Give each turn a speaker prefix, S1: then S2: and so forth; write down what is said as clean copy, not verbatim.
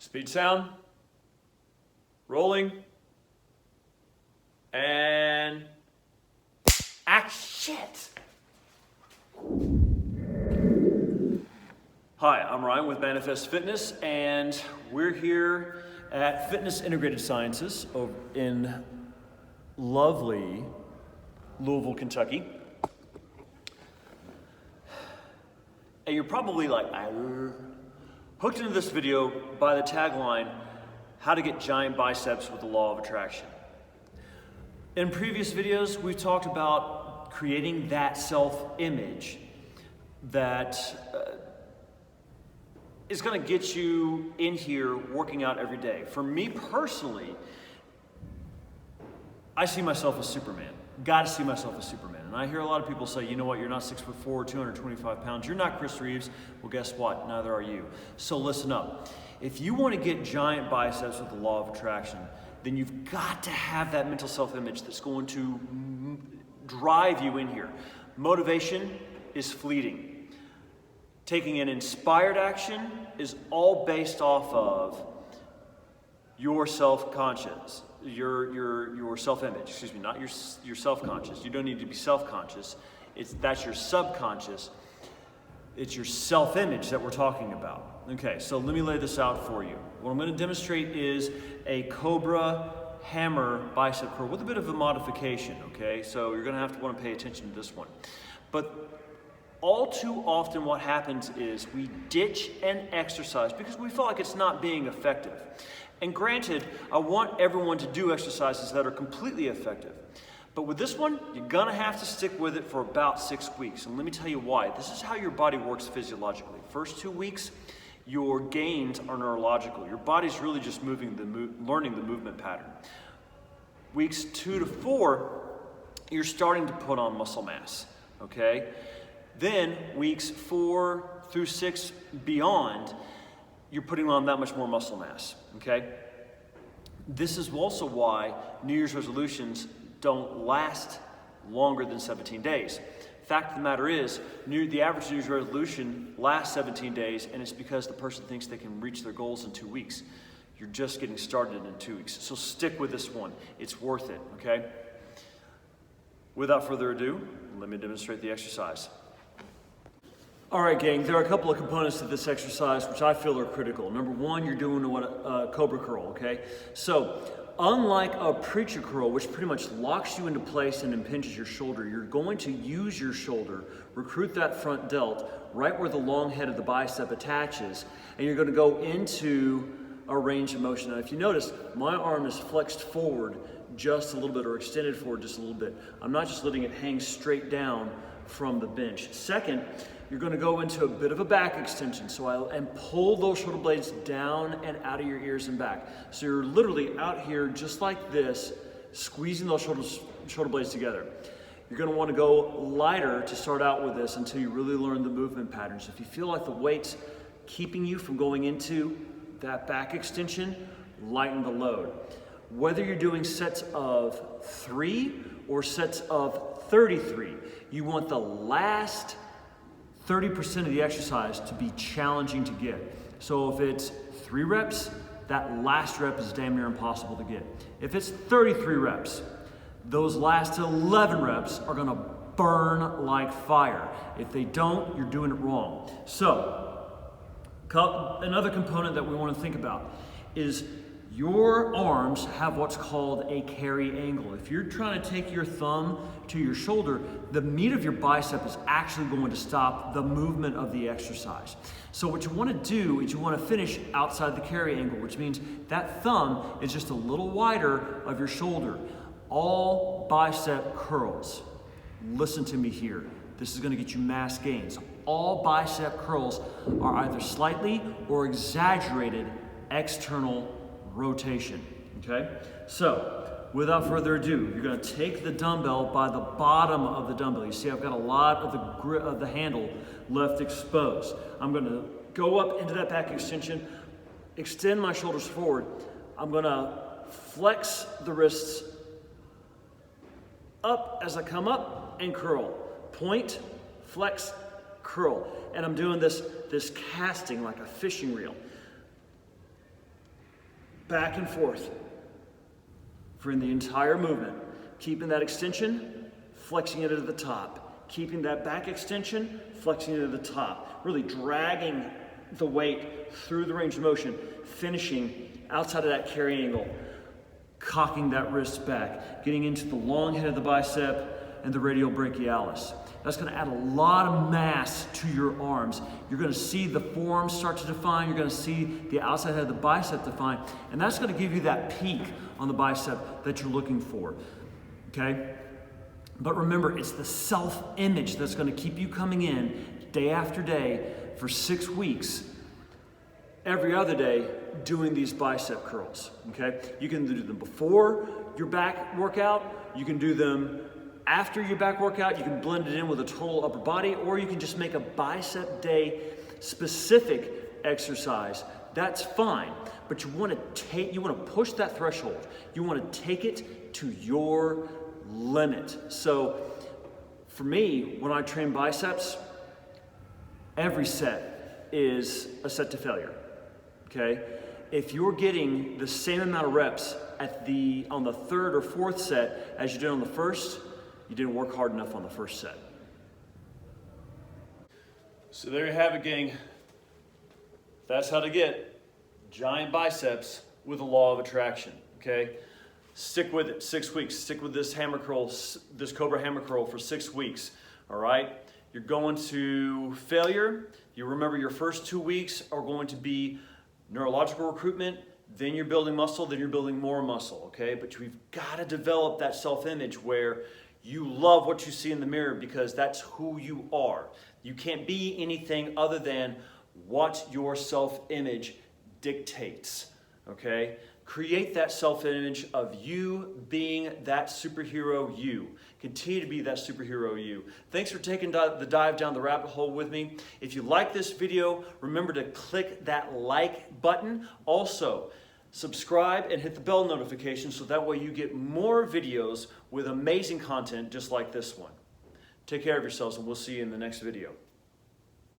S1: Speed sound, rolling, and action. Hi, I'm Ryan with Manifest Fitness, and we're here at Fitness Integrated Sciences in lovely Louisville, Kentucky. And you're probably like, hooked into this video by the tagline, how to get giant biceps with the law of attraction. In previous videos, we've talked about creating that self-image that is gonna get you in here working out every day. For me personally, I see myself as Superman. Gotta see myself as Superman. And I hear a lot of people say, you know what, you're not 6'4", 225 pounds, you're not Chris Reeves. Well, guess what, neither are you. So listen up. If you wanna get giant biceps with the law of attraction, then you've got to have that mental self-image that's going to drive you in here. Motivation is fleeting. Taking an inspired action is all based off of your self-conscious. Your self-image, excuse me, not your self-conscious. You don't need to be self-conscious. That's your subconscious. It's your self-image that we're talking about. Okay, so let me lay this out for you. What I'm going to demonstrate is a Cobra hammer bicep curl with a bit of a modification, okay? So you're going to have to want to pay attention to this one. But all too often what happens is we ditch an exercise because we feel like it's not being effective. And granted, I want everyone to do exercises that are completely effective. But with this one, you're gonna have to stick with it for about 6 weeks. And let me tell you why. This is how your body works physiologically. First 2 weeks, your gains are neurological. Your body's really just learning the movement pattern. Weeks 2 to 4, you're starting to put on muscle mass, okay? Then weeks 4 through 6 beyond, you're putting on that much more muscle mass, okay? This is also why New Year's resolutions don't last longer than 17 days. Fact of the matter is, the average New Year's resolution lasts 17 days, and it's because the person thinks they can reach their goals in 2 weeks. You're just getting started in 2 weeks. So stick with this one. It's worth it, okay? Without further ado, let me demonstrate the exercise. All right, gang, there are a couple of components to this exercise which I feel are critical. Number one, you're doing a Cobra Curl, okay? So, unlike a preacher curl, which pretty much locks you into place and impinges your shoulder, you're going to use your shoulder, recruit that front delt, right where the long head of the bicep attaches, and you're gonna go into a range of motion. Now, if you notice, my arm is flexed forward just a little bit, or extended forward just a little bit. I'm not just letting it hang straight down from the bench. Second, you're going to go into a bit of a back extension, and pull those shoulder blades down and out of your ears and back. So you're literally out here just like this, squeezing those shoulder blades together. You're going to want to go lighter to start out with this until you really learn the movement patterns. If you feel like the weight's keeping you from going into that back extension, lighten the load. Whether you're doing sets of 3 or sets of 33, you want the last 30% of the exercise to be challenging to get. So if it's 3 reps, that last rep is damn near impossible to get. If it's 33 reps, those last 11 reps are gonna burn like fire. If they don't, you're doing it wrong. So, another component that we wanna think about is your arms have what's called a carry angle. If you're trying to take your thumb to your shoulder, the meat of your bicep is actually going to stop the movement of the exercise. So what you want to do is you want to finish outside the carry angle, which means that thumb is just a little wider of your shoulder. All bicep curls, listen to me here, this is going to get you mass gains. All bicep curls are either slightly or exaggerated external rotation, okay? So, without further ado, you're gonna take the dumbbell by the bottom of the dumbbell. You see I've got a lot of the grip of the handle left exposed. I'm gonna go up into that back extension, extend my shoulders forward. I'm gonna flex the wrists up as I come up and curl. Point, flex, curl. And I'm doing this casting like a fishing reel. back and forth for the entire movement. Keeping that extension, flexing it at the top. Keeping that back extension, flexing it at the top. Really dragging the weight through the range of motion, finishing outside of that carry angle, cocking that wrist back, getting into the long head of the bicep and the radial brachialis. That's going to add a lot of mass to your arms. You're going to see the forearms start to define. You're going to see the outside head of the bicep define. And that's going to give you that peak on the bicep that you're looking for. Okay? But remember, it's the self-image that's going to keep you coming in day after day for 6 weeks, every other day, doing these bicep curls. Okay? You can do them before your back workout. You can do them after your back workout. You can blend it in with a total upper body, or you can just make a bicep day specific exercise. That's fine, but you want to push that threshold. You want to take it to your limit. So for me, when I train biceps, every set is a set to failure. Okay? If you're getting the same amount of reps on the third or fourth set as you did on the first, you didn't work hard enough on the first set. So there you have it, gang. That's how to get giant biceps with the law of attraction, okay? Stick with it, 6 weeks. Stick with this hammer curl, this Cobra hammer curl for 6 weeks, all right? You're going to failure. You remember your first 2 weeks are going to be neurological recruitment, then you're building muscle, then you're building more muscle, okay? But we've got to develop that self-image where you love what you see in the mirror because that's who you are. You can't be anything other than what your self-image dictates, okay? Create that self-image of you being that superhero you. Continue to be that superhero you. Thanks for taking the dive down the rabbit hole with me. If you like this video, remember to click that like button. Also, subscribe and hit the bell notification so that way you get more videos with amazing content just like this one. Take care of yourselves and we'll see you in the next video.